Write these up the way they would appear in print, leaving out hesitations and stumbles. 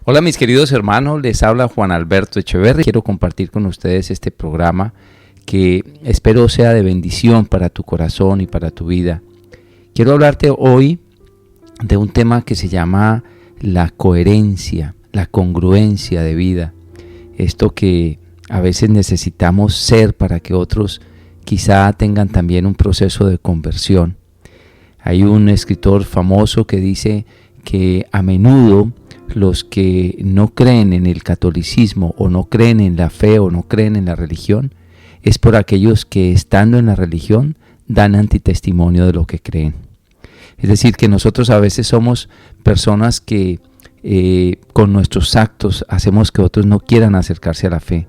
Hola mis queridos hermanos, les habla Juan Alberto Echeverri. Quiero compartir con ustedes este programa que espero sea de bendición para tu corazón y para tu vida. Quiero hablarte hoy de un tema que se llama la coherencia, la congruencia de vida. Esto que a veces necesitamos ser para que otros quizá tengan también un proceso de conversión. Hay un escritor famoso que dice que a menudo los que no creen en el catolicismo o no creen en la fe o no creen en la religión es por aquellos que estando en la religión dan antitestimonio de lo que creen. Es decir, que nosotros a veces somos personas que con nuestros actos hacemos que otros no quieran acercarse a la fe.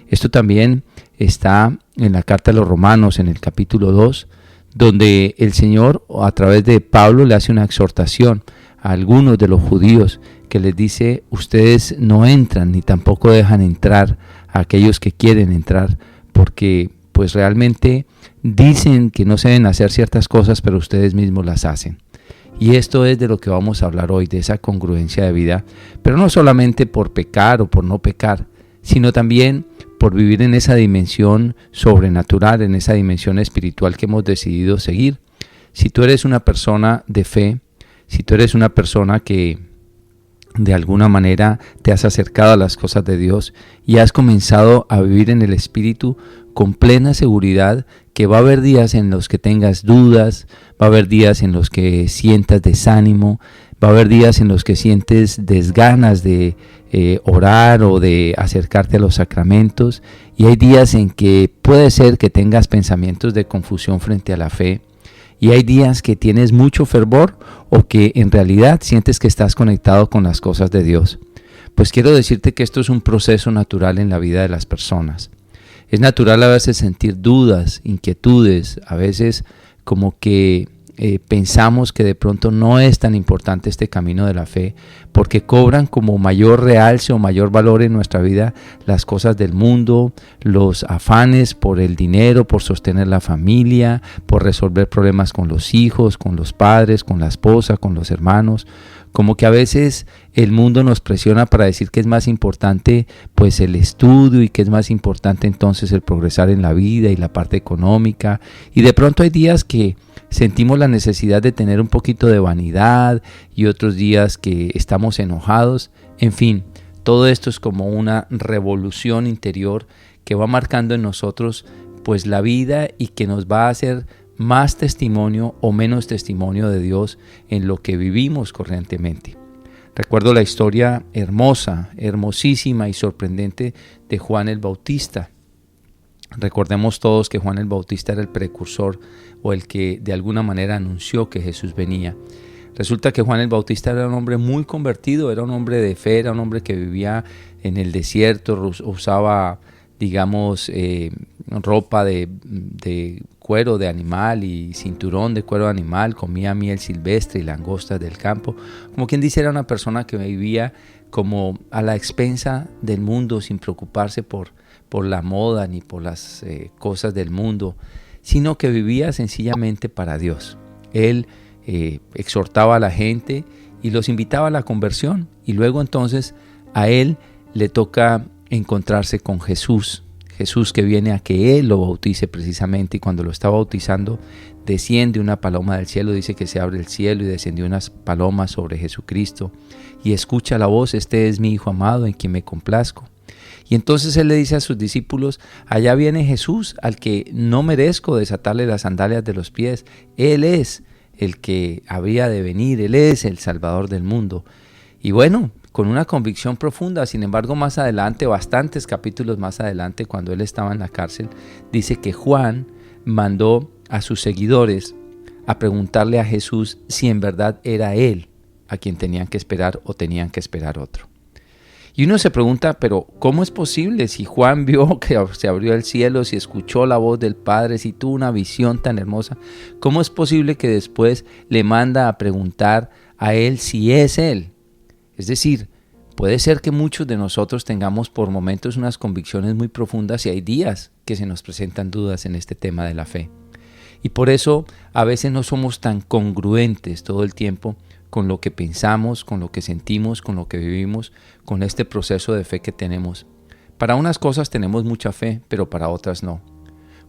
Esto también está en la carta a los Romanos en el capítulo 2, donde el Señor a través de Pablo le hace una exhortación a algunos de los judíos que les dice: ustedes no entran ni tampoco dejan entrar a aquellos que quieren entrar, porque pues realmente dicen que no se deben hacer ciertas cosas, pero ustedes mismos las hacen. Y esto es de lo que vamos a hablar hoy, de esa congruencia de vida, pero no solamente por pecar o por no pecar, sino también por vivir en esa dimensión sobrenatural, en esa dimensión espiritual que hemos decidido seguir. Si tú eres una persona de fe, si tú eres una persona que de alguna manera te has acercado a las cosas de Dios y has comenzado a vivir en el Espíritu con plena seguridad, que va a haber días en los que tengas dudas, va a haber días en los que sientas desánimo, va a haber días en los que sientes desganas de orar o de acercarte a los sacramentos, y hay días en que puede ser que tengas pensamientos de confusión frente a la fe, y hay días que tienes mucho fervor o que en realidad sientes que estás conectado con las cosas de Dios. Pues quiero decirte que esto es un proceso natural en la vida de las personas. Es natural a veces sentir dudas, inquietudes, a veces como que pensamos que de pronto no es tan importante este camino de la fe, porque cobran como mayor realce o mayor valor en nuestra vida las cosas del mundo, los afanes por el dinero, por sostener la familia, por resolver problemas con los hijos, con los padres, con la esposa, con los hermanos. Como que a veces el mundo nos presiona para decir que es más importante pues el estudio, y que es más importante entonces el progresar en la vida y la parte económica, y de pronto hay días que sentimos la necesidad de tener un poquito de vanidad y otros días que estamos enojados. En fin, todo esto es como una revolución interior que va marcando en nosotros pues la vida, y que nos va a hacer más testimonio o menos testimonio de Dios en lo que vivimos corrientemente. Recuerdo la historia hermosa, hermosísima y sorprendente de Juan el Bautista. Recordemos todos que Juan el Bautista era el precursor, o el que de alguna manera anunció que Jesús venía. Resulta que Juan el Bautista era un hombre muy convertido, era un hombre de fe, era un hombre que vivía en el desierto, usaba, digamos, ropa de cuero de animal y cinturón de cuero de animal, comía miel silvestre y langostas del campo. Como quien dice, era una persona que vivía como a la expensa del mundo, sin preocuparse por la moda ni por las cosas del mundo, sino que vivía sencillamente para Dios. Él exhortaba a la gente y los invitaba a la conversión, y luego entonces a él le toca encontrarse con Jesús. Jesús que viene a que él lo bautice precisamente, y cuando lo está bautizando desciende una paloma del cielo. Dice que se abre el cielo y descendió unas palomas sobre Jesucristo, y escucha la voz: este es mi Hijo amado en quien me complazco. Y entonces él le dice a sus discípulos: allá viene Jesús, al que no merezco desatarle las sandalias de los pies. Él es el que habría de venir, Él es el Salvador del mundo. Y bueno, con una convicción profunda. Sin embargo, más adelante, bastantes capítulos más adelante, cuando él estaba en la cárcel, dice que Juan mandó a sus seguidores a preguntarle a Jesús si en verdad era él a quien tenían que esperar o tenían que esperar otro. Y uno se pregunta, pero ¿cómo es posible? Si Juan vio que se abrió el cielo, si escuchó la voz del Padre, si tuvo una visión tan hermosa, ¿cómo es posible que después le manda a preguntar a él si es él? Es decir, puede ser que muchos de nosotros tengamos por momentos unas convicciones muy profundas, y hay días que se nos presentan dudas en este tema de la fe. Y por eso a veces no somos tan congruentes todo el tiempo con lo que pensamos, con lo que sentimos, con lo que vivimos, con este proceso de fe que tenemos. Para unas cosas tenemos mucha fe, pero para otras no.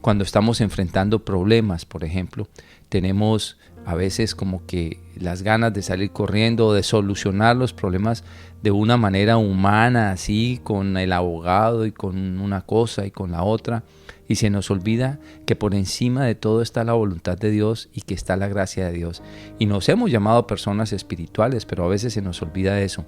Cuando estamos enfrentando problemas, por ejemplo, tenemos a veces como que las ganas de salir corriendo o de solucionar los problemas de una manera humana, así, con el abogado y con una cosa y con la otra. Y se nos olvida que por encima de todo está la voluntad de Dios y que está la gracia de Dios. Y nos hemos llamado personas espirituales, pero a veces se nos olvida eso,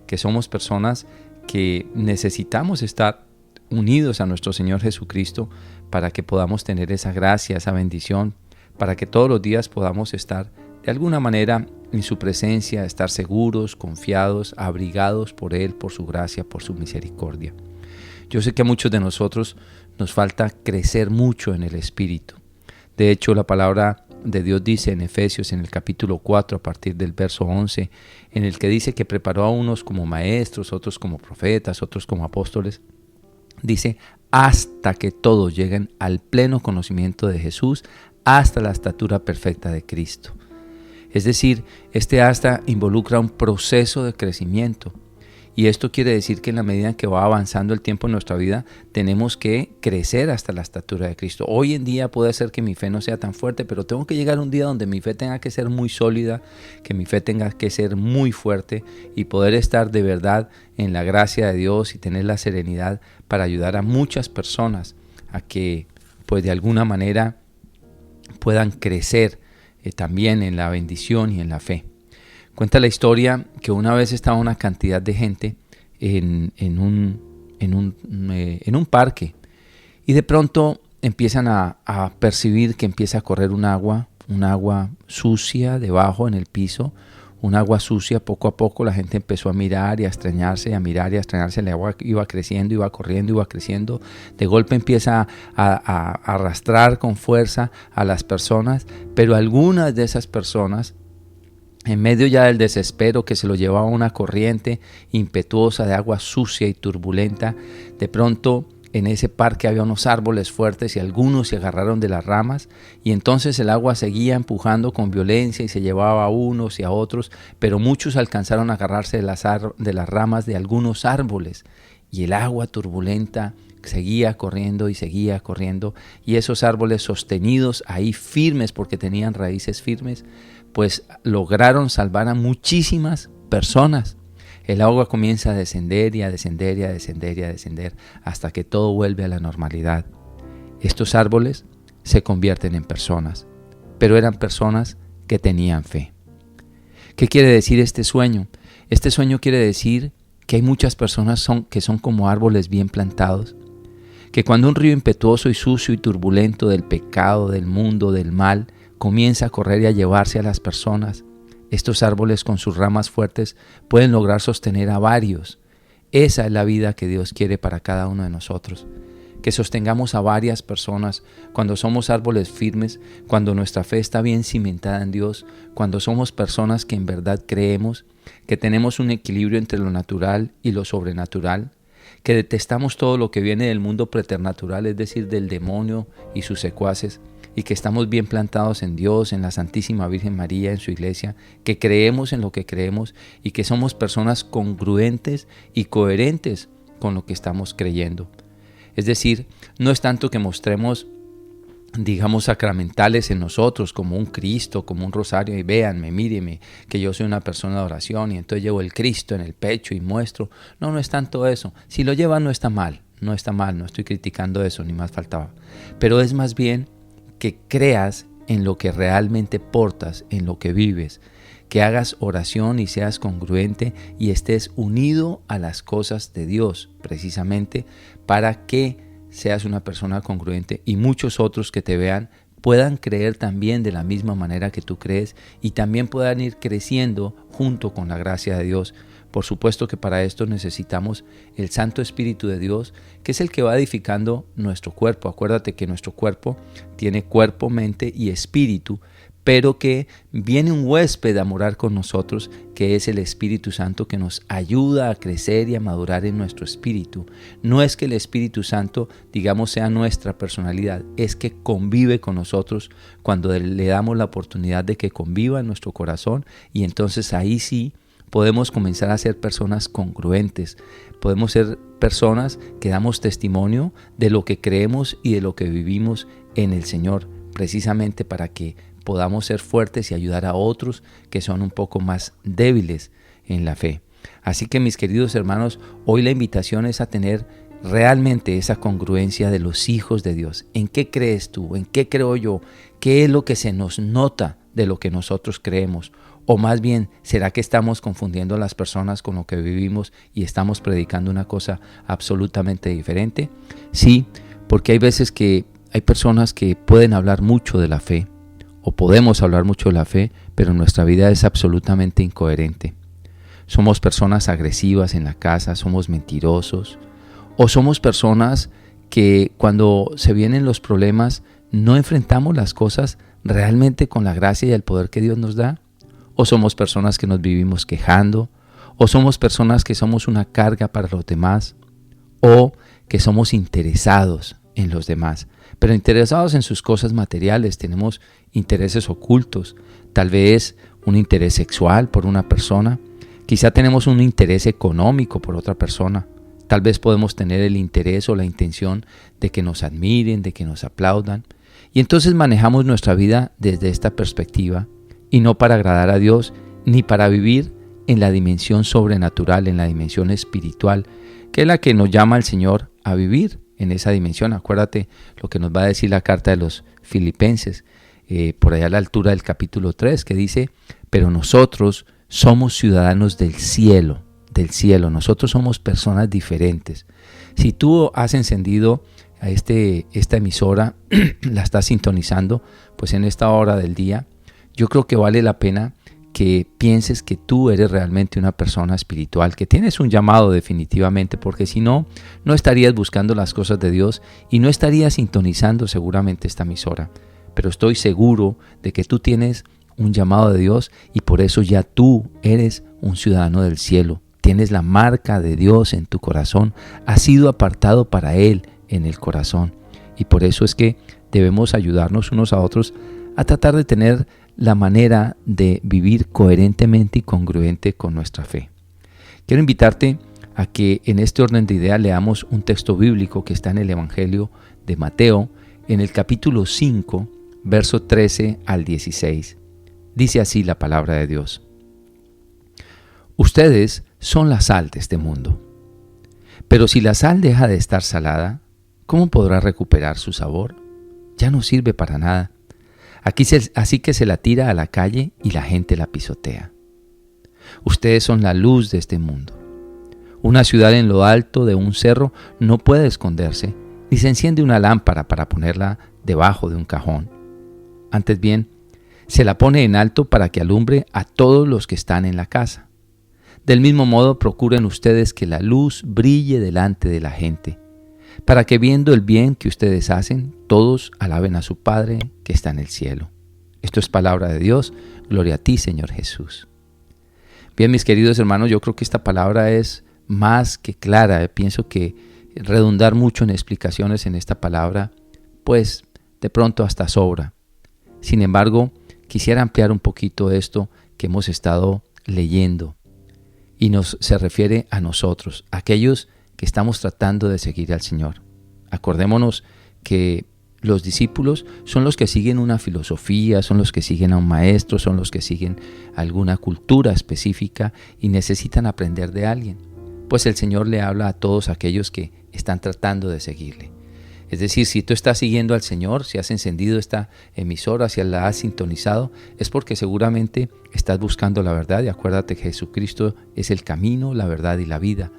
que somos personas que necesitamos estar unidos a nuestro Señor Jesucristo para que podamos tener esa gracia, esa bendición, para que todos los días podamos estar de alguna manera en su presencia, estar seguros, confiados, abrigados por Él, por su gracia, por su misericordia. Yo sé que a muchos de nosotros nos falta crecer mucho en el Espíritu. De hecho, la palabra de Dios dice en Efesios, en el capítulo 4, a partir del verso 11, en el que dice que preparó a unos como maestros, otros como profetas, otros como apóstoles. Dice, hasta que todos lleguen al pleno conocimiento de Jesús, hasta la estatura perfecta de Cristo. Es decir, este hasta involucra un proceso de crecimiento. Y esto quiere decir que en la medida que va avanzando el tiempo en nuestra vida, tenemos que crecer hasta la estatura de Cristo. Hoy en día puede ser que mi fe no sea tan fuerte, pero tengo que llegar a un día donde mi fe tenga que ser muy sólida, que mi fe tenga que ser muy fuerte y poder estar de verdad en la gracia de Dios y tener la serenidad para ayudar a muchas personas a que, pues de alguna manera, puedan crecer también en la bendición y en la fe. Cuenta la historia que una vez estaba una cantidad de gente en un parque y de pronto empiezan a percibir que empieza a correr un agua sucia debajo en el piso, un agua sucia. Poco a poco la gente empezó a mirar y a extrañarse, el agua iba creciendo, iba corriendo, iba creciendo. De golpe empieza a arrastrar con fuerza a las personas, pero algunas de esas personas, en medio ya del desespero que se lo llevaba una corriente impetuosa de agua sucia y turbulenta, de pronto en ese parque había unos árboles fuertes y algunos se agarraron de las ramas y entonces el agua seguía empujando con violencia y se llevaba a unos y a otros, pero muchos alcanzaron a agarrarse de las ramas de algunos árboles y el agua turbulenta seguía corriendo y esos árboles sostenidos ahí firmes porque tenían raíces firmes, pues lograron salvar a muchísimas personas. El agua comienza a descender y a descender y a descender y a descender hasta que todo vuelve a la normalidad. Estos árboles se convierten en personas, pero eran personas que tenían fe. ¿Qué quiere decir este sueño? Este sueño quiere decir que hay muchas personas que son como árboles bien plantados, que cuando un río impetuoso y sucio y turbulento del pecado, del mundo, del mal, comienza a correr y a llevarse a las personas, estos árboles con sus ramas fuertes pueden lograr sostener a varios. Esa es la vida que Dios quiere para cada uno de nosotros, que sostengamos a varias personas cuando somos árboles firmes, cuando nuestra fe está bien cimentada en Dios, cuando somos personas que en verdad creemos, que tenemos un equilibrio entre lo natural y lo sobrenatural, que detestamos todo lo que viene del mundo preternatural, es decir, del demonio y sus secuaces, y que estamos bien plantados en Dios, en la Santísima Virgen María, en su iglesia, que creemos en lo que creemos y que somos personas congruentes y coherentes con lo que estamos creyendo. Es decir, no es tanto que mostremos, digamos, sacramentales en nosotros, como un Cristo, como un rosario, y véanme, mírenme, que yo soy una persona de oración y entonces llevo el Cristo en el pecho y muestro. No, no es tanto eso. Si lo llevan no está mal, no estoy criticando eso, ni más faltaba. Pero es más bien que creas en lo que realmente portas, en lo que vives, que hagas oración y seas congruente y estés unido a las cosas de Dios, precisamente para que seas una persona congruente y muchos otros que te vean puedan creer también de la misma manera que tú crees y también puedan ir creciendo junto con la gracia de Dios. Por supuesto que para esto necesitamos el Santo Espíritu de Dios, que es el que va edificando nuestro cuerpo. Acuérdate que nuestro cuerpo tiene cuerpo, mente y espíritu, pero que viene un huésped a morar con nosotros, que es el Espíritu Santo, que nos ayuda a crecer y a madurar en nuestro espíritu. No es que el Espíritu Santo, digamos, sea nuestra personalidad, es que convive con nosotros cuando le damos la oportunidad de que conviva en nuestro corazón, y entonces ahí sí podemos comenzar a ser personas congruentes, podemos ser personas que damos testimonio de lo que creemos y de lo que vivimos en el Señor, precisamente para que podamos ser fuertes y ayudar a otros que son un poco más débiles en la fe. Así que, mis queridos hermanos, hoy la invitación es a tener realmente esa congruencia de los hijos de Dios. ¿En qué crees tú? ¿En qué creo yo? ¿Qué es lo que se nos nota de lo que nosotros creemos? O más bien, ¿será que estamos confundiendo a las personas con lo que vivimos y estamos predicando una cosa absolutamente diferente? Sí, porque hay veces que hay personas que pueden hablar mucho de la fe, o podemos hablar mucho de la fe, pero nuestra vida es absolutamente incoherente. Somos personas agresivas en la casa, somos mentirosos, o somos personas que cuando se vienen los problemas no enfrentamos las cosas realmente con la gracia y el poder que Dios nos da. O somos personas que nos vivimos quejando, o somos personas que somos una carga para los demás, o que somos interesados en los demás, pero interesados en sus cosas materiales. Tenemos intereses ocultos, tal vez un interés sexual por una persona, quizá tenemos un interés económico por otra persona, tal vez podemos tener el interés o la intención de que nos admiren, de que nos aplaudan, y entonces manejamos nuestra vida desde esta perspectiva, y no para agradar a Dios, ni para vivir en la dimensión sobrenatural, en la dimensión espiritual, que es la que nos llama el Señor a vivir en esa dimensión. Acuérdate lo que nos va a decir la carta de los Filipenses, por allá a la altura del capítulo 3, que dice: pero nosotros somos ciudadanos del cielo, nosotros somos personas diferentes. Si tú has encendido a esta emisora, la estás sintonizando, pues en esta hora del día, yo creo que vale la pena que pienses que tú eres realmente una persona espiritual, que tienes un llamado definitivamente, porque si no, no estarías buscando las cosas de Dios y no estarías sintonizando seguramente esta emisora. Pero estoy seguro de que tú tienes un llamado de Dios y por eso ya tú eres un ciudadano del cielo. Tienes la marca de Dios en tu corazón, has sido apartado para Él en el corazón. Y por eso es que debemos ayudarnos unos a otros a tratar de tener la manera de vivir coherentemente y congruente con nuestra fe. Quiero invitarte a que en este orden de ideas leamos un texto bíblico que está en el Evangelio de Mateo, en el capítulo 5, verso 13 al 16. Dice así la palabra de Dios: ustedes son la sal de este mundo. Pero si la sal deja de estar salada, ¿cómo podrá recuperar su sabor? Ya no sirve para nada. Así que se la tira a la calle y la gente la pisotea. Ustedes son la luz de este mundo. Una ciudad en lo alto de un cerro no puede esconderse, ni se enciende una lámpara para ponerla debajo de un cajón. Antes bien, se la pone en alto para que alumbre a todos los que están en la casa. Del mismo modo, procuren ustedes que la luz brille delante de la gente, para que viendo el bien que ustedes hacen, todos alaben a su Padre que está en el cielo. Esto es palabra de Dios. Gloria a ti, Señor Jesús. Bien, mis queridos hermanos, yo creo que esta palabra es más que clara. Pienso que redundar mucho en explicaciones en esta palabra, pues de pronto hasta sobra. Sin embargo, quisiera ampliar un poquito esto que hemos estado leyendo. Y se refiere a nosotros, aquellos que estamos tratando de seguir al Señor. Acordémonos que los discípulos son los que siguen una filosofía, son los que siguen a un maestro, son los que siguen alguna cultura específica y necesitan aprender de alguien. Pues el Señor le habla a todos aquellos que están tratando de seguirle. Es decir, si tú estás siguiendo al Señor, si has encendido esta emisora, si la has sintonizado, es porque seguramente estás buscando la verdad. Y acuérdate que Jesucristo es el camino, la verdad y la vida.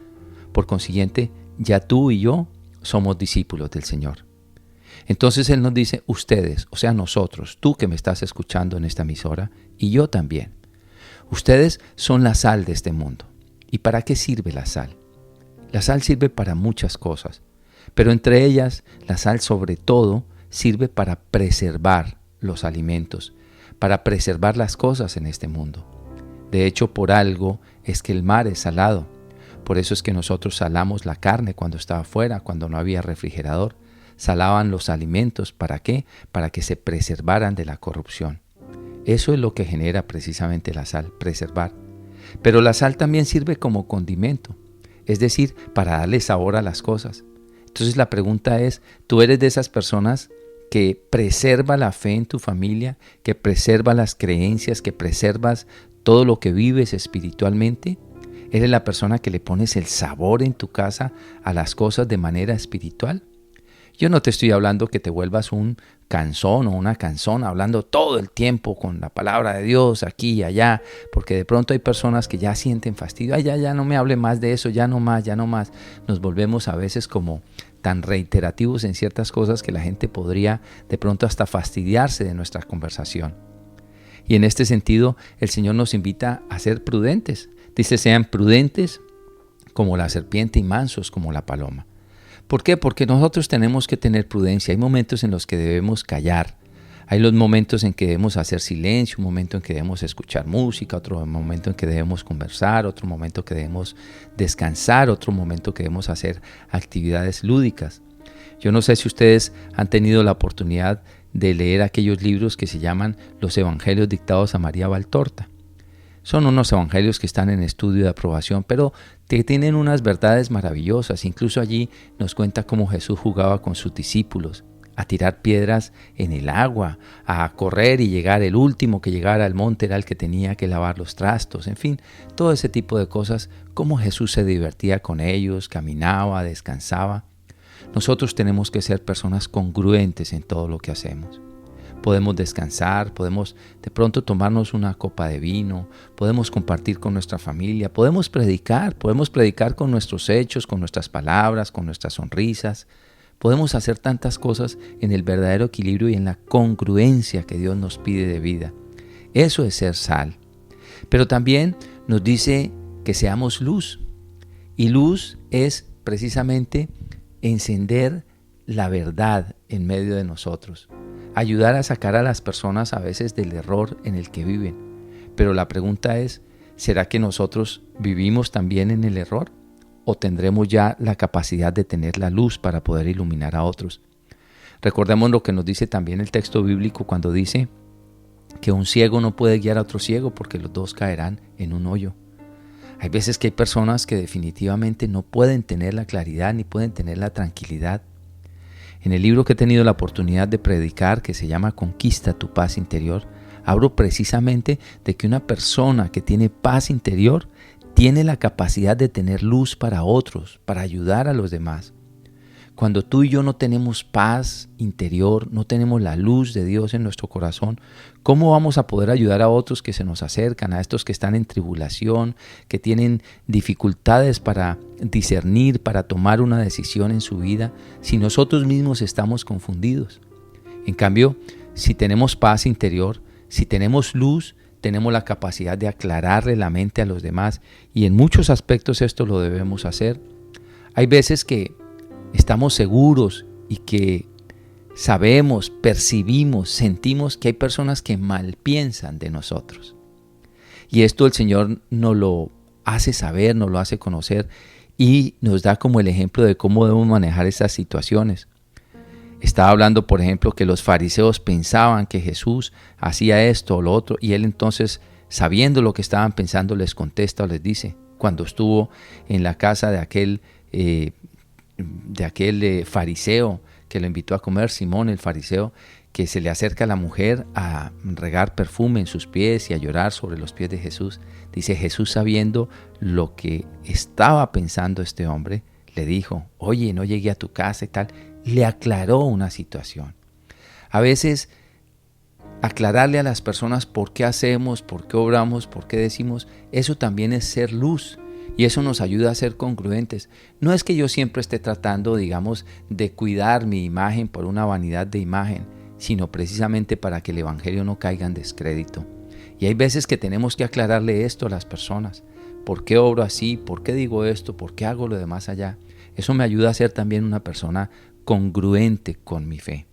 Por consiguiente, ya tú y yo somos discípulos del Señor. Entonces Él nos dice, ustedes, o sea nosotros, tú que me estás escuchando en esta emisora, y yo también. Ustedes son la sal de este mundo. ¿Y para qué sirve la sal? La sal sirve para muchas cosas, pero entre ellas, la sal sobre todo sirve para preservar los alimentos, para preservar las cosas en este mundo. De hecho, por algo es que el mar es salado. Por eso es que nosotros salamos la carne cuando estaba afuera, cuando no había refrigerador. Salaban los alimentos, ¿para qué? Para que se preservaran de la corrupción. Eso es lo que genera precisamente la sal, preservar. Pero la sal también sirve como condimento, es decir, para darle sabor a las cosas. Entonces la pregunta es, ¿tú eres de esas personas que preserva la fe en tu familia, que preserva las creencias, que preservas todo lo que vives espiritualmente? ¿Eres la persona que le pones el sabor en tu casa a las cosas de manera espiritual? Yo no te estoy hablando que te vuelvas un canzón o una canzona hablando todo el tiempo con la palabra de Dios aquí y allá, porque de pronto hay personas que ya sienten fastidio. Ay, ya no me hable más de eso, ya no más. Nos volvemos a veces como tan reiterativos en ciertas cosas que la gente podría de pronto hasta fastidiarse de nuestra conversación. Y en este sentido, el Señor nos invita a ser prudentes. Dice, sean prudentes como la serpiente y mansos como la paloma. ¿Por qué? Porque nosotros tenemos que tener prudencia. Hay momentos en los que debemos callar. Hay los momentos en que debemos hacer silencio, un momento en que debemos escuchar música, otro momento en que debemos conversar, otro momento que debemos descansar, otro momento que debemos hacer actividades lúdicas. Yo no sé si ustedes han tenido la oportunidad de leer aquellos libros que se llaman Los Evangelios dictados a María Valtorta. Son unos evangelios que están en estudio de aprobación, pero que tienen unas verdades maravillosas. Incluso allí nos cuenta cómo Jesús jugaba con sus discípulos, a tirar piedras en el agua, a correr y llegar. El último que llegara al monte era el que tenía que lavar los trastos. En fin, todo ese tipo de cosas, cómo Jesús se divertía con ellos, caminaba, descansaba. Nosotros tenemos que ser personas congruentes en todo lo que hacemos. Podemos descansar, podemos de pronto tomarnos una copa de vino, podemos compartir con nuestra familia, podemos predicar con nuestros hechos, con nuestras palabras, con nuestras sonrisas. Podemos hacer tantas cosas en el verdadero equilibrio y en la congruencia que Dios nos pide de vida. Eso es ser sal. Pero también nos dice que seamos luz. Y luz es precisamente encender la verdad en medio de nosotros. Ayudar a sacar a las personas a veces del error en el que viven. Pero la pregunta es, ¿será que nosotros vivimos también en el error? ¿O tendremos ya la capacidad de tener la luz para poder iluminar a otros? Recordemos lo que nos dice también el texto bíblico cuando dice que un ciego no puede guiar a otro ciego porque los dos caerán en un hoyo. Hay veces que hay personas que definitivamente no pueden tener la claridad ni pueden tener la tranquilidad. En el libro que he tenido la oportunidad de predicar, que se llama Conquista tu paz interior, hablo precisamente de que una persona que tiene paz interior tiene la capacidad de tener luz para otros, para ayudar a los demás. Cuando tú y yo no tenemos paz interior, no tenemos la luz de Dios en nuestro corazón, ¿cómo vamos a poder ayudar a otros que se nos acercan, a estos que están en tribulación, que tienen dificultades para discernir, para tomar una decisión en su vida, si nosotros mismos estamos confundidos? En cambio, si tenemos paz interior, si tenemos luz, tenemos la capacidad de aclararle la mente a los demás, y en muchos aspectos esto lo debemos hacer. Hay veces que estamos seguros y que sabemos, percibimos, sentimos que hay personas que mal piensan de nosotros. Y esto el Señor nos lo hace saber, nos lo hace conocer y nos da como el ejemplo de cómo debemos manejar esas situaciones. Estaba hablando, por ejemplo, que los fariseos pensaban que Jesús hacía esto o lo otro, y Él entonces, sabiendo lo que estaban pensando, les contesta o les dice, cuando estuvo en la casa de aquel fariseo que lo invitó a comer, Simón el fariseo, que se le acerca a la mujer a regar perfume en sus pies y a llorar sobre los pies de Jesús. Dice, Jesús, sabiendo lo que estaba pensando este hombre, le dijo, oye, no llegué a tu casa y tal. Le aclaró una situación. A veces aclararle a las personas por qué hacemos, por qué obramos, por qué decimos, eso también es ser luz. Y eso nos ayuda a ser congruentes. No es que yo siempre esté tratando, digamos, de cuidar mi imagen por una vanidad de imagen, sino precisamente para que el Evangelio no caiga en descrédito. Y hay veces que tenemos que aclararle esto a las personas. ¿Por qué obro así? ¿Por qué digo esto? ¿Por qué hago lo demás allá? Eso me ayuda a ser también una persona congruente con mi fe.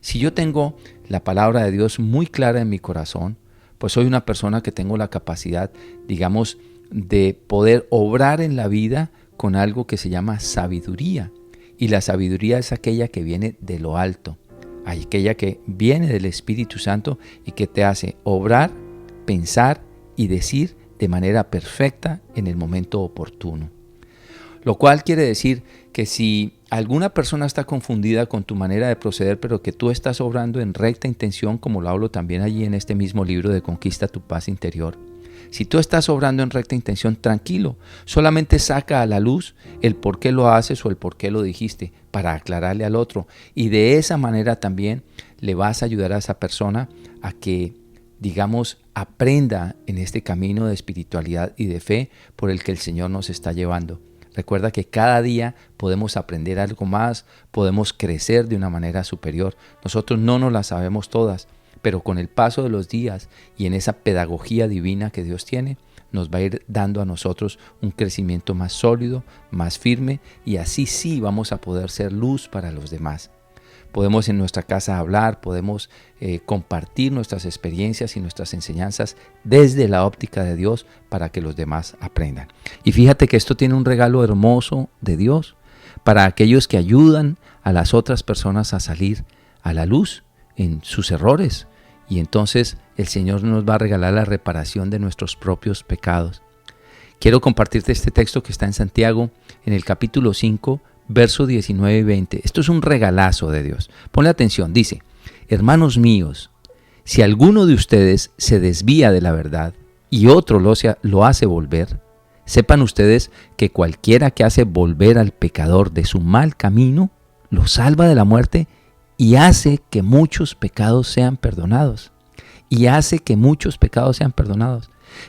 Si yo tengo la palabra de Dios muy clara en mi corazón, pues soy una persona que tengo la capacidad, digamos, de poder obrar en la vida con algo que se llama sabiduría. Y la sabiduría es aquella que viene de lo alto, aquella que viene del Espíritu Santo y que te hace obrar, pensar y decir de manera perfecta en el momento oportuno. Lo cual quiere decir que si alguna persona está confundida con tu manera de proceder, pero que tú estás obrando en recta intención, como lo hablo también allí en este mismo libro de Conquista tu Paz Interior, si tú estás obrando en recta intención, tranquilo, solamente saca a la luz el por qué lo haces o el por qué lo dijiste para aclararle al otro. Y de esa manera también le vas a ayudar a esa persona a que, digamos, aprenda en este camino de espiritualidad y de fe por el que el Señor nos está llevando. Recuerda que cada día podemos aprender algo más, podemos crecer de una manera superior. Nosotros no nos las sabemos todas, pero con el paso de los días y en esa pedagogía divina que Dios tiene, nos va a ir dando a nosotros un crecimiento más sólido, más firme, y así sí vamos a poder ser luz para los demás. Podemos en nuestra casa hablar, podemos compartir nuestras experiencias y nuestras enseñanzas desde la óptica de Dios para que los demás aprendan. Y fíjate que esto tiene un regalo hermoso de Dios para aquellos que ayudan a las otras personas a salir a la luz en sus errores. Y entonces el Señor nos va a regalar la reparación de nuestros propios pecados. Quiero compartirte este texto que está en Santiago, en el capítulo 5, versos 19 y 20. Esto es un regalazo de Dios. Ponle atención, dice: hermanos míos, si alguno de ustedes se desvía de la verdad y otro lo hace volver, sepan ustedes que cualquiera que hace volver al pecador de su mal camino, lo salva de la muerte y hace que muchos pecados sean perdonados.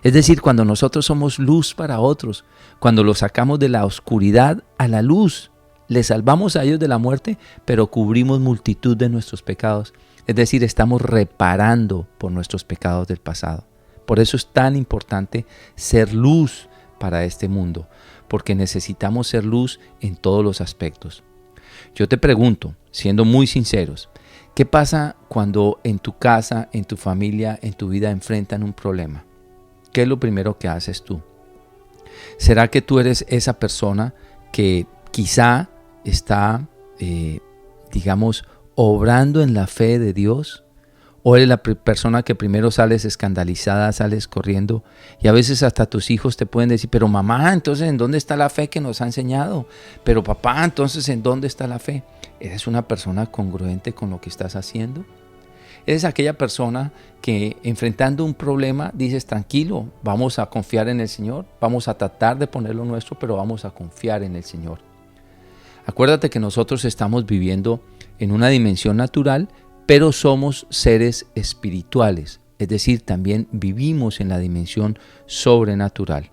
Es decir, cuando nosotros somos luz para otros, cuando los sacamos de la oscuridad a la luz, les salvamos a ellos de la muerte, pero cubrimos multitud de nuestros pecados. Es decir, estamos reparando por nuestros pecados del pasado. Por eso es tan importante ser luz para este mundo, porque necesitamos ser luz en todos los aspectos. Yo te pregunto, siendo muy sinceros, ¿qué pasa cuando en tu casa, en tu familia, en tu vida enfrentan un problema? ¿Qué es lo primero que haces tú? ¿Será que tú eres esa persona que quizá está, digamos, obrando en la fe de Dios? ¿O eres la persona que primero sales escandalizada, sales corriendo? Y a veces hasta tus hijos te pueden decir: pero mamá, entonces ¿en dónde está la fe que nos ha enseñado? Pero papá, entonces ¿en dónde está la fe? ¿Eres una persona congruente con lo que estás haciendo? ¿Eres aquella persona que enfrentando un problema dices: tranquilo, vamos a confiar en el Señor, vamos a tratar de poner lo nuestro, pero vamos a confiar en el Señor? Acuérdate que nosotros estamos viviendo en una dimensión natural, pero somos seres espirituales, es decir, también vivimos en la dimensión sobrenatural.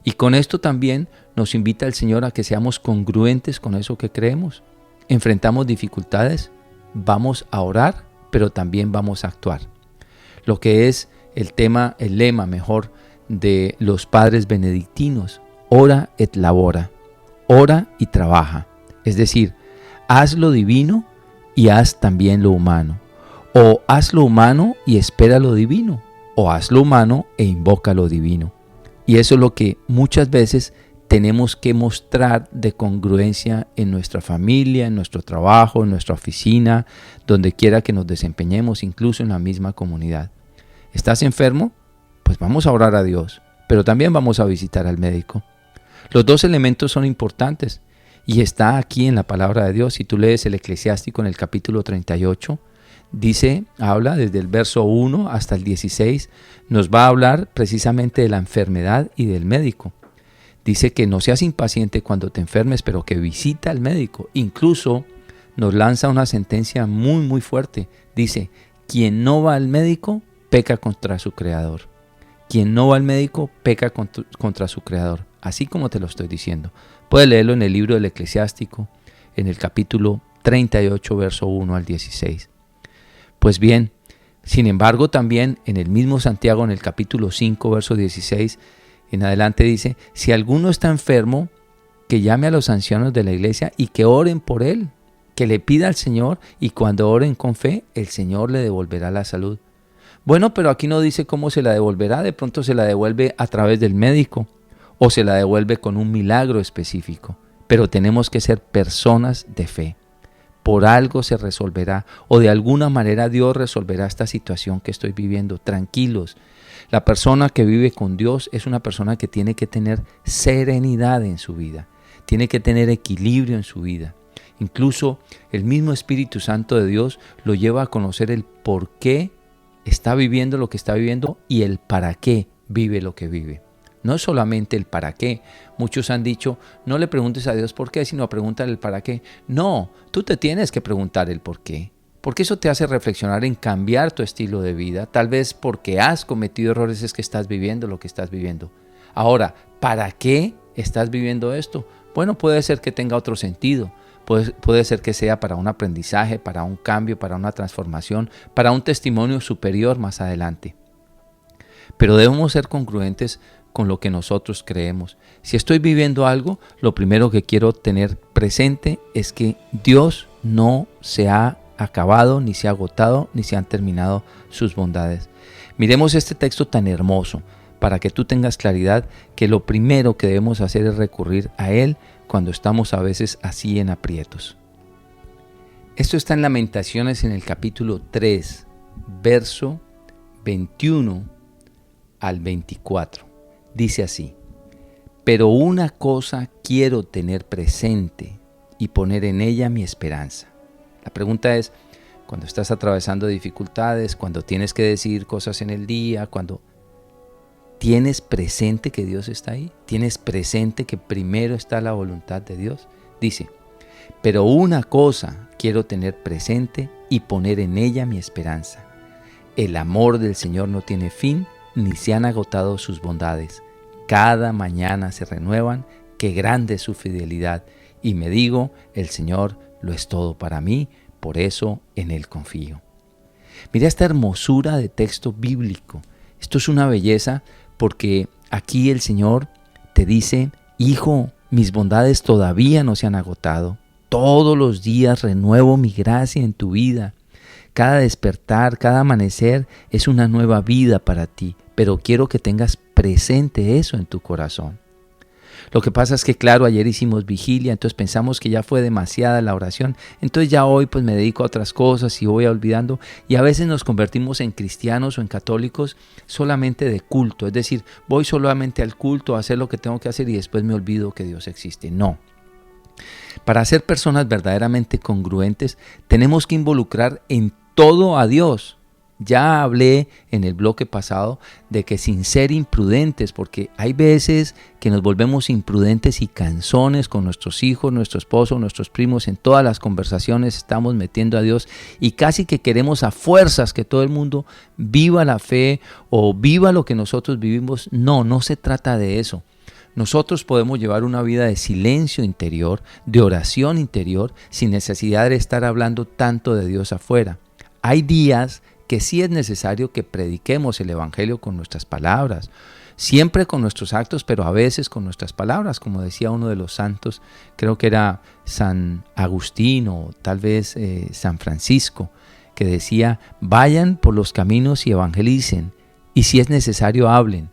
Y con esto también nos invita el Señor a que seamos congruentes con eso que creemos. Enfrentamos dificultades, vamos a orar, pero también vamos a actuar. Lo que es el lema de los padres benedictinos: ora et labora, ora y trabaja. Es decir, haz lo divino y haz también lo humano. O haz lo humano y espera lo divino, o haz lo humano e invoca lo divino. Y eso es lo que muchas veces tenemos que mostrar de congruencia en nuestra familia, en nuestro trabajo, en nuestra oficina, donde quiera que nos desempeñemos, incluso en la misma comunidad. ¿Estás enfermo? Pues vamos a orar a Dios, pero también vamos a visitar al médico. Los dos elementos son importantes y está aquí en la palabra de Dios. Si tú lees el Eclesiástico en el capítulo 38, habla desde el verso 1 hasta el 16, nos va a hablar precisamente de la enfermedad y del médico. Dice que no seas impaciente cuando te enfermes, pero que visita al médico. Incluso nos lanza una sentencia muy, muy fuerte. Dice: quien no va al médico peca contra su creador. Quien no va al médico peca contra su creador. Así como te lo estoy diciendo. Puedes leerlo en el libro del Eclesiástico, en el capítulo 38, verso 1 al 16. Pues bien, sin embargo, también en el mismo Santiago, en el capítulo 5, verso 16, en adelante dice: si alguno está enfermo, que llame a los ancianos de la iglesia y que oren por él, que le pida al Señor y cuando oren con fe, el Señor le devolverá la salud. Bueno, pero aquí no dice cómo se la devolverá, de pronto se la devuelve a través del médico o se la devuelve con un milagro específico, pero tenemos que ser personas de fe. Por algo se resolverá o de alguna manera Dios resolverá esta situación que estoy viviendo. Tranquilos, la persona que vive con Dios es una persona que tiene que tener serenidad en su vida, tiene que tener equilibrio en su vida. Incluso el mismo Espíritu Santo de Dios lo lleva a conocer el por qué está viviendo lo que está viviendo y el para qué vive lo que vive. No es solamente el para qué. Muchos han dicho, no le preguntes a Dios por qué, sino pregúntale el para qué. No, tú te tienes que preguntar el por qué. Porque eso te hace reflexionar en cambiar tu estilo de vida. Tal vez porque has cometido errores es que estás viviendo lo que estás viviendo. Ahora, ¿para qué estás viviendo esto? Bueno, puede ser que tenga otro sentido. Puede ser que sea para un aprendizaje, para un cambio, para una transformación, para un testimonio superior más adelante. Pero debemos ser congruentes con lo que nosotros creemos. Si estoy viviendo algo, lo primero que quiero tener presente es que Dios no se ha acabado, ni se ha agotado, ni se han terminado sus bondades. Miremos este texto tan hermoso para que tú tengas claridad que lo primero que debemos hacer es recurrir a Él cuando estamos a veces así en aprietos. Esto está en Lamentaciones en el capítulo 3, verso 21 al 24. Dice así: pero una cosa quiero tener presente y poner en ella mi esperanza. La pregunta es, cuando estás atravesando dificultades, cuando tienes que decidir cosas en el día, cuando tienes presente que Dios está ahí, tienes presente que primero está la voluntad de Dios. Dice, pero una cosa quiero tener presente y poner en ella mi esperanza. El amor del Señor no tiene fin, ni se han agotado sus bondades. Cada mañana se renuevan, qué grande es su fidelidad. Y me digo, el Señor lo es todo para mí, por eso en Él confío. Mira esta hermosura de texto bíblico. Esto es una belleza porque aquí el Señor te dice, hijo, mis bondades todavía no se han agotado. Todos los días renuevo mi gracia en tu vida. Cada despertar, cada amanecer es una nueva vida para ti, pero quiero que tengas presente eso en tu corazón. Lo que pasa es que, claro, ayer hicimos vigilia, entonces pensamos que ya fue demasiada la oración, entonces ya hoy pues me dedico a otras cosas y voy olvidando, y a veces nos convertimos en cristianos o en católicos solamente de culto, es decir, voy solamente al culto a hacer lo que tengo que hacer y después me olvido que Dios existe. No. Para ser personas verdaderamente congruentes, tenemos que involucrar en todo a Dios. Ya hablé en el bloque pasado de que sin ser imprudentes, porque hay veces que nos volvemos imprudentes y cansones con nuestros hijos, nuestro esposo, nuestros primos, en todas las conversaciones estamos metiendo a Dios y casi que queremos a fuerzas que todo el mundo viva la fe o viva lo que nosotros vivimos. No, no se trata de eso. Nosotros podemos llevar una vida de silencio interior, de oración interior, sin necesidad de estar hablando tanto de Dios afuera. Hay días que sí es necesario que prediquemos el Evangelio con nuestras palabras, siempre con nuestros actos, pero a veces con nuestras palabras, como decía uno de los santos, creo que era San Agustín o tal vez San Francisco, que decía, vayan por los caminos y evangelicen, y si es necesario hablen,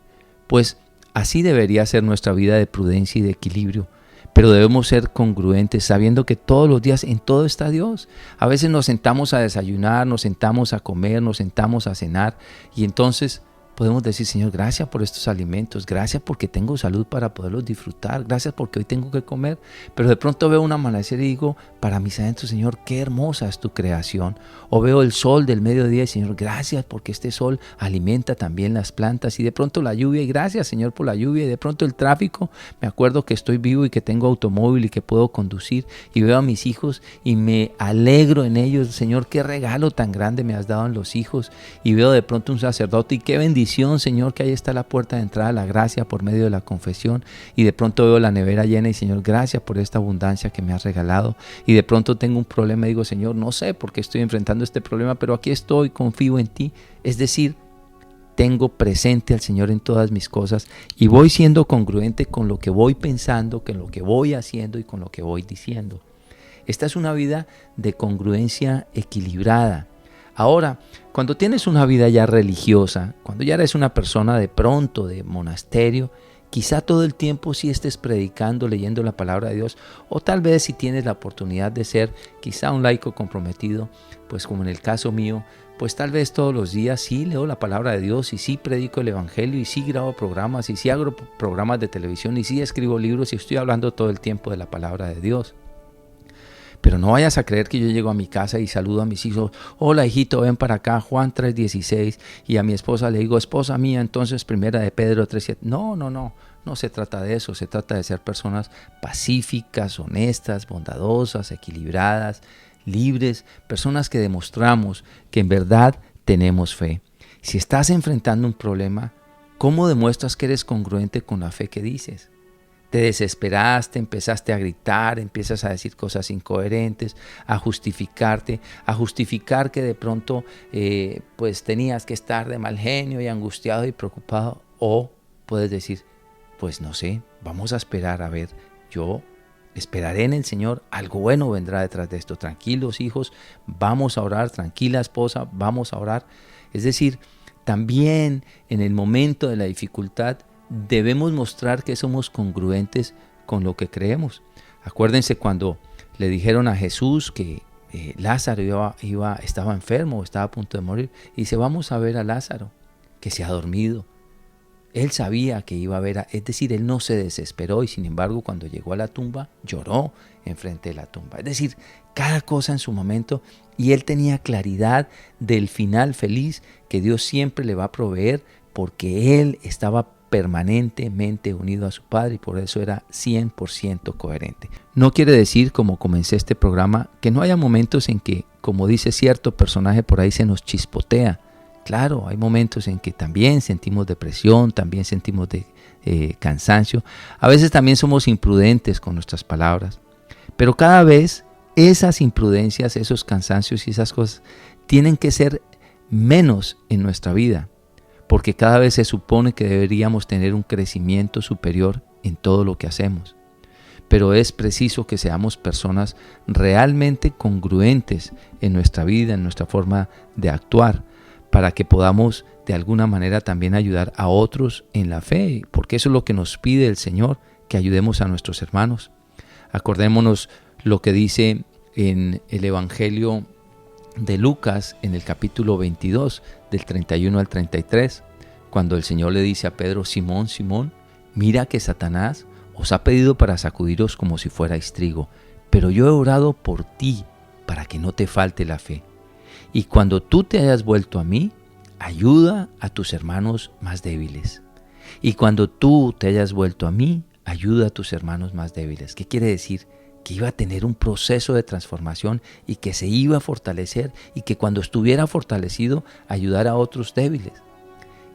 pues así debería ser nuestra vida de prudencia y de equilibrio. Pero debemos ser congruentes sabiendo que todos los días en todo está Dios. A veces nos sentamos a desayunar, nos sentamos a comer, nos sentamos a cenar y entonces podemos decir, Señor, gracias por estos alimentos, gracias porque tengo salud para poderlos disfrutar, gracias porque hoy tengo que comer. Pero de pronto veo un amanecer y digo, para mis adentros, Señor, qué hermosa es tu creación. O veo el sol del mediodía y Señor, gracias porque este sol alimenta también las plantas. Y de pronto la lluvia, y gracias, Señor, por la lluvia. Y de pronto el tráfico, me acuerdo que estoy vivo y que tengo automóvil y que puedo conducir. Y veo a mis hijos y me alegro en ellos. Señor, qué regalo tan grande me has dado en los hijos. Y veo de pronto un sacerdote y qué bendición, Señor, que ahí está la puerta de entrada a la gracia por medio de la confesión. Y de pronto veo la nevera llena y Señor, gracias por esta abundancia que me has regalado. Y de pronto tengo un problema y digo, Señor, no sé por qué estoy enfrentando este problema, pero aquí estoy, confío en ti. Es decir, tengo presente al Señor en todas mis cosas y voy siendo congruente con lo que voy pensando, con lo que voy haciendo y con lo que voy diciendo. Esta es una vida de congruencia equilibrada. Ahora, cuando tienes una vida ya religiosa, cuando ya eres una persona de pronto de monasterio, quizá todo el tiempo sí estés predicando, leyendo la palabra de Dios, o tal vez si tienes la oportunidad de ser quizá un laico comprometido, pues como en el caso mío, pues tal vez todos los días sí leo la palabra de Dios y sí predico el evangelio y sí grabo programas y sí hago programas de televisión y sí escribo libros y estoy hablando todo el tiempo de la palabra de Dios. Pero no vayas a creer que yo llego a mi casa y saludo a mis hijos, hola hijito, ven para acá, Juan 3:16, y a mi esposa le digo, esposa mía, entonces primera de Pedro 3:7. No se trata de eso, se trata de ser personas pacíficas, honestas, bondadosas, equilibradas, libres, personas que demostramos que en verdad tenemos fe. Si estás enfrentando un problema, ¿cómo demuestras que eres congruente con la fe que dices? Te desesperaste, empezaste a gritar, empiezas a decir cosas incoherentes, a justificar que de pronto pues tenías que estar de mal genio y angustiado y preocupado. O puedes decir, pues no sé, vamos a esperar a ver, yo esperaré en el Señor, algo bueno vendrá detrás de esto. Tranquilos hijos, vamos a orar, tranquila esposa, vamos a orar. Es decir, también en el momento de la dificultad, debemos mostrar que somos congruentes con lo que creemos. Acuérdense cuando le dijeron a Jesús que Lázaro estaba enfermo, estaba a punto de morir, y dice, vamos a ver a Lázaro, que se ha dormido. Él sabía que iba a ver, es decir, él no se desesperó y sin embargo cuando llegó a la tumba lloró enfrente de la tumba. Es decir, cada cosa en su momento, y él tenía claridad del final feliz que Dios siempre le va a proveer porque él estaba permanentemente unido a su Padre y por eso era 100% coherente. No quiere decir, como comencé este programa, que no haya momentos en que, como dice cierto personaje por ahí, se nos chispotea. Claro, hay momentos en que también sentimos depresión, también sentimos cansancio. A veces también somos imprudentes con nuestras palabras. Pero cada vez esas imprudencias, esos cansancios y esas cosas tienen que ser menos en nuestra vida. Porque cada vez se supone que deberíamos tener un crecimiento superior en todo lo que hacemos. Pero es preciso que seamos personas realmente congruentes en nuestra vida, en nuestra forma de actuar, para que podamos de alguna manera también ayudar a otros en la fe, porque eso es lo que nos pide el Señor, que ayudemos a nuestros hermanos. Acordémonos lo que dice en el Evangelio de Lucas en el capítulo 22 del 31 al 33, cuando el Señor le dice a Pedro, Simón, Simón, mira que Satanás os ha pedido para sacudiros como si fuerais trigo, pero yo he orado por ti para que no te falte la fe. Y cuando tú te hayas vuelto a mí, ayuda a tus hermanos más débiles. Y cuando tú te hayas vuelto a mí, ayuda a tus hermanos más débiles. ¿Qué quiere decir? Que iba a tener un proceso de transformación y que se iba a fortalecer y que cuando estuviera fortalecido ayudara a otros débiles.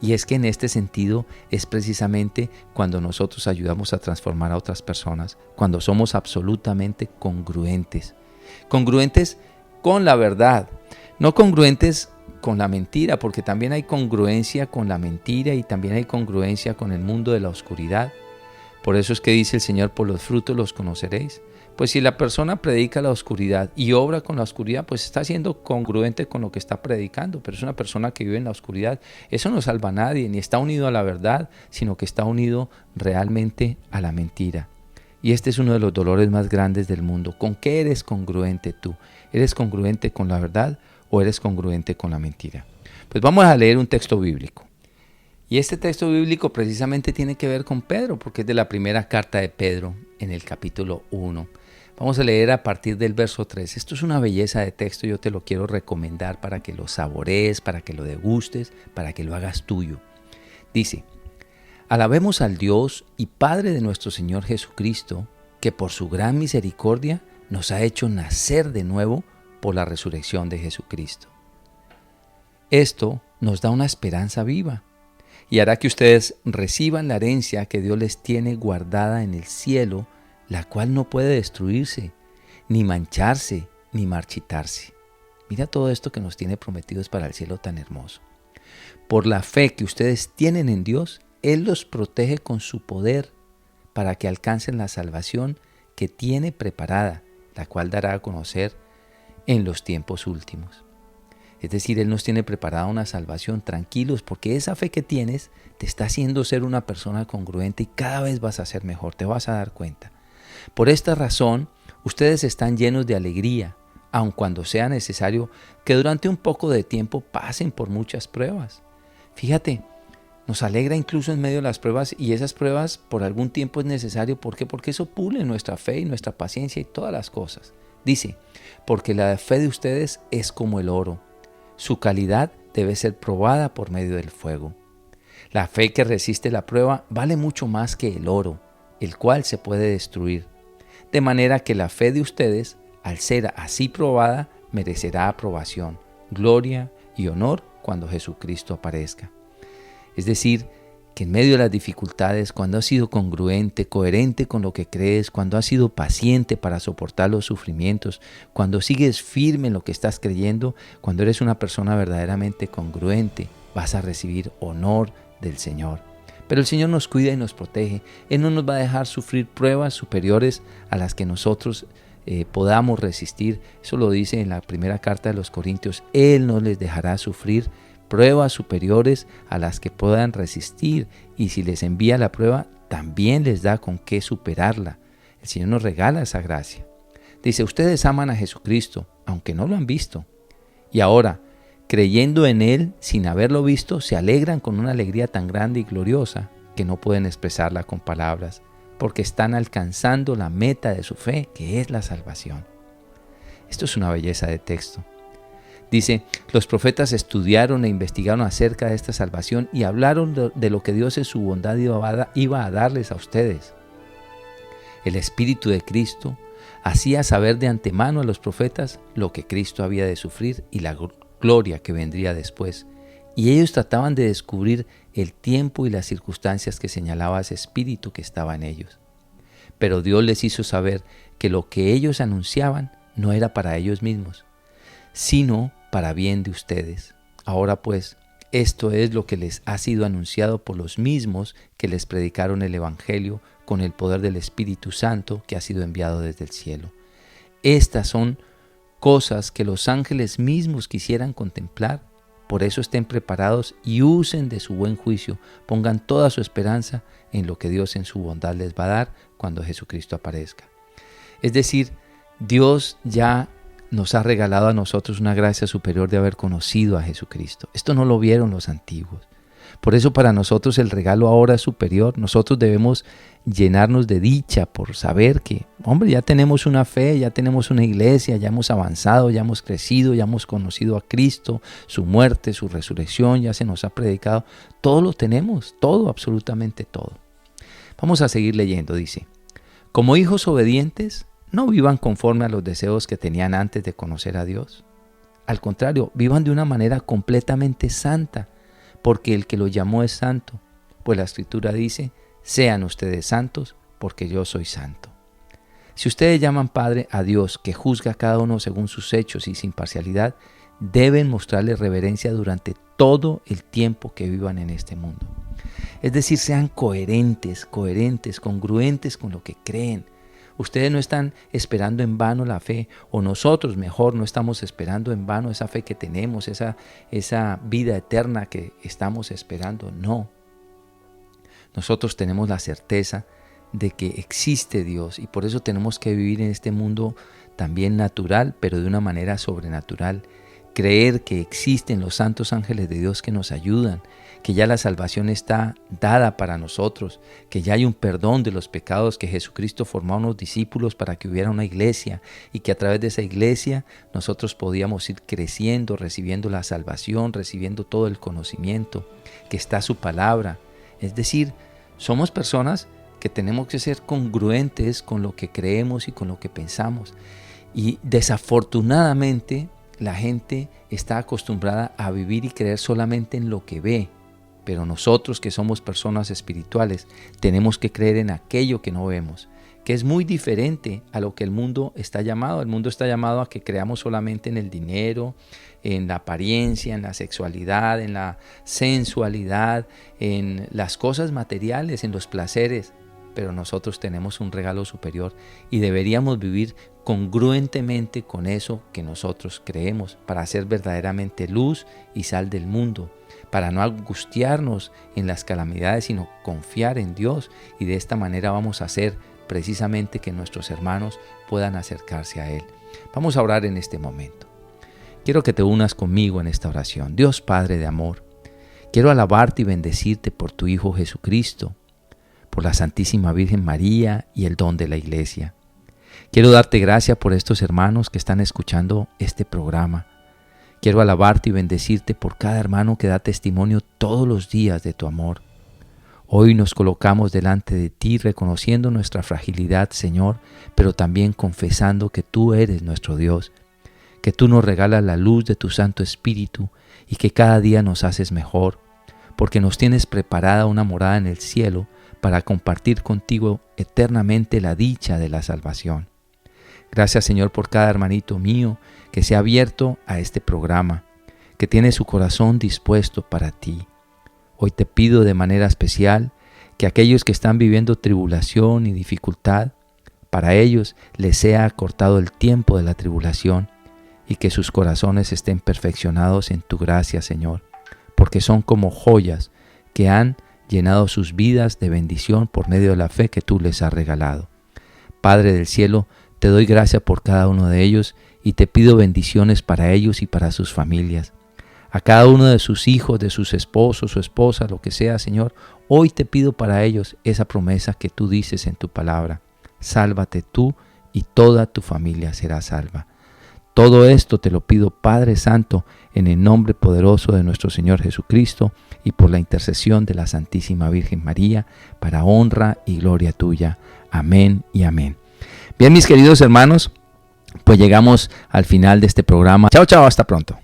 Y es que en este sentido es precisamente cuando nosotros ayudamos a transformar a otras personas, cuando somos absolutamente congruentes. Congruentes con la verdad, no congruentes con la mentira, porque también hay congruencia con la mentira y también hay congruencia con el mundo de la oscuridad. Por eso es que dice el Señor, por los frutos los conoceréis. Pues si la persona predica la oscuridad y obra con la oscuridad, pues está siendo congruente con lo que está predicando. Pero es una persona que vive en la oscuridad. Eso no salva a nadie, ni está unido a la verdad, sino que está unido realmente a la mentira. Y este es uno de los dolores más grandes del mundo. ¿Con qué eres congruente tú? ¿Eres congruente con la verdad o eres congruente con la mentira? Pues vamos a leer un texto bíblico. Y este texto bíblico precisamente tiene que ver con Pedro, porque es de la primera carta de Pedro en el capítulo 1. Vamos a leer a partir del verso 3. Esto es una belleza de texto, yo te lo quiero recomendar para que lo saborees, para que lo degustes, para que lo hagas tuyo. Dice, alabemos al Dios y Padre de nuestro Señor Jesucristo, que por su gran misericordia nos ha hecho nacer de nuevo por la resurrección de Jesucristo. Esto nos da una esperanza viva y hará que ustedes reciban la herencia que Dios les tiene guardada en el cielo, la cual no puede destruirse, ni mancharse, ni marchitarse. Mira todo esto que nos tiene prometidos para el cielo tan hermoso. Por la fe que ustedes tienen en Dios, Él los protege con su poder para que alcancen la salvación que tiene preparada la cual dará a conocer en los tiempos últimos. Es decir, Él nos tiene preparada una salvación. Tranquilos, porque esa fe que tienes te está haciendo ser una persona congruente y cada vez vas a ser mejor, te vas a dar cuenta. Por esta razón, ustedes están llenos de alegría, aun cuando sea necesario que durante un poco de tiempo pasen por muchas pruebas. Fíjate, nos alegra incluso en medio de las pruebas, y esas pruebas por algún tiempo es necesario. ¿Por qué? Porque eso pule nuestra fe y nuestra paciencia y todas las cosas. Dice, porque la fe de ustedes es como el oro. Su calidad debe ser probada por medio del fuego. La fe que resiste la prueba vale mucho más que el oro, el cual se puede destruir. De manera que la fe de ustedes, al ser así probada, merecerá aprobación, gloria y honor cuando Jesucristo aparezca. Es decir, que en medio de las dificultades, cuando has sido congruente, coherente con lo que crees, cuando has sido paciente para soportar los sufrimientos, cuando sigues firme en lo que estás creyendo, cuando eres una persona verdaderamente congruente, vas a recibir honor del Señor. Pero el Señor nos cuida y nos protege. Él no nos va a dejar sufrir pruebas superiores a las que nosotros podamos resistir. Eso lo dice en la primera carta de los Corintios. Él no les dejará sufrir pruebas superiores a las que puedan resistir, y si les envía la prueba, también les da con qué superarla. El Señor nos regala esa gracia. Dice, ustedes aman a Jesucristo, aunque no lo han visto, y ahora, creyendo en Él sin haberlo visto, se alegran con una alegría tan grande y gloriosa que no pueden expresarla con palabras, porque están alcanzando la meta de su fe, que es la salvación. Esto es una belleza de texto. Dice, los profetas estudiaron e investigaron acerca de esta salvación y hablaron de lo que Dios en su bondad iba a darles a ustedes. El Espíritu de Cristo hacía saber de antemano a los profetas lo que Cristo había de sufrir y la gloria que vendría después. Y ellos trataban de descubrir el tiempo y las circunstancias que señalaba ese Espíritu que estaba en ellos. Pero Dios les hizo saber que lo que ellos anunciaban no era para ellos mismos, sino para bien de ustedes. Ahora pues, esto es lo que les ha sido anunciado por los mismos que les predicaron el Evangelio con el poder del Espíritu Santo que ha sido enviado desde el cielo. Estas son cosas que los ángeles mismos quisieran contemplar. Por eso estén preparados y usen de su buen juicio. Pongan toda su esperanza en lo que Dios en su bondad les va a dar cuando Jesucristo aparezca. Es decir, Dios ya nos ha regalado a nosotros una gracia superior de haber conocido a Jesucristo. Esto no lo vieron los antiguos. Por eso para nosotros el regalo ahora es superior. Nosotros debemos llenarnos de dicha por saber que, ya tenemos una fe, ya tenemos una iglesia, ya hemos avanzado, ya hemos crecido, ya hemos conocido a Cristo, su muerte, su resurrección, ya se nos ha predicado. Todo lo tenemos, todo, absolutamente todo. Vamos a seguir leyendo, dice, como hijos obedientes, no vivan conforme a los deseos que tenían antes de conocer a Dios. Al contrario, vivan de una manera completamente santa, porque el que los llamó es santo. Pues la Escritura dice, sean ustedes santos, porque yo soy santo. Si ustedes llaman Padre a Dios, que juzga a cada uno según sus hechos y sin parcialidad, deben mostrarle reverencia durante todo el tiempo que vivan en este mundo. Es decir, sean coherentes, congruentes con lo que creen. Ustedes no están esperando en vano la fe, o nosotros mejor no estamos esperando en vano esa fe que tenemos, esa vida eterna que estamos esperando. No. Nosotros tenemos la certeza de que existe Dios, y por eso tenemos que vivir en este mundo también natural, pero de una manera sobrenatural. Creer que existen los santos ángeles de Dios que nos ayudan, que ya la salvación está dada para nosotros, que ya hay un perdón de los pecados, que Jesucristo formó a unos discípulos para que hubiera una iglesia, y que a través de esa iglesia nosotros podíamos ir creciendo, recibiendo la salvación, recibiendo todo el conocimiento, que está su palabra. Es decir, somos personas que tenemos que ser congruentes con lo que creemos y con lo que pensamos. Y desafortunadamente la gente está acostumbrada a vivir y creer solamente en lo que ve, pero nosotros que somos personas espirituales tenemos que creer en aquello que no vemos, que es muy diferente a lo que el mundo está llamado. El mundo está llamado a que creamos solamente en el dinero, en la apariencia, en la sexualidad, en la sensualidad, en las cosas materiales, en los placeres. Pero nosotros tenemos un regalo superior y deberíamos vivir congruentemente con eso que nosotros creemos, para ser verdaderamente luz y sal del mundo, para no angustiarnos en las calamidades, sino confiar en Dios, y de esta manera vamos a hacer precisamente que nuestros hermanos puedan acercarse a Él. Vamos a orar en este momento. Quiero que te unas conmigo en esta oración. Dios Padre de amor, quiero alabarte y bendecirte por tu Hijo Jesucristo, por la Santísima Virgen María y el don de la Iglesia. Quiero darte gracias por estos hermanos que están escuchando este programa. Quiero alabarte y bendecirte por cada hermano que da testimonio todos los días de tu amor. Hoy nos colocamos delante de ti reconociendo nuestra fragilidad, Señor, pero también confesando que tú eres nuestro Dios, que tú nos regalas la luz de tu Santo Espíritu y que cada día nos haces mejor, porque nos tienes preparada una morada en el cielo para compartir contigo eternamente la dicha de la salvación. Gracias, Señor, por cada hermanito mío que se ha abierto a este programa, que tiene su corazón dispuesto para ti. Hoy te pido de manera especial que aquellos que están viviendo tribulación y dificultad, para ellos les sea acortado el tiempo de la tribulación y que sus corazones estén perfeccionados en tu gracia, Señor, porque son como joyas que han llenado sus vidas de bendición por medio de la fe que tú les has regalado. Padre del cielo, te doy gracias por cada uno de ellos y te pido bendiciones para ellos y para sus familias. A cada uno de sus hijos, de sus esposos, su esposa, lo que sea, Señor, hoy te pido para ellos esa promesa que tú dices en tu palabra. Sálvate tú y toda tu familia será salva. Todo esto te lo pido, Padre Santo, en el nombre poderoso de nuestro Señor Jesucristo y por la intercesión de la Santísima Virgen María, para honra y gloria tuya. Amén y amén. Bien, mis queridos hermanos, pues llegamos al final de este programa. Chao, chao, hasta pronto.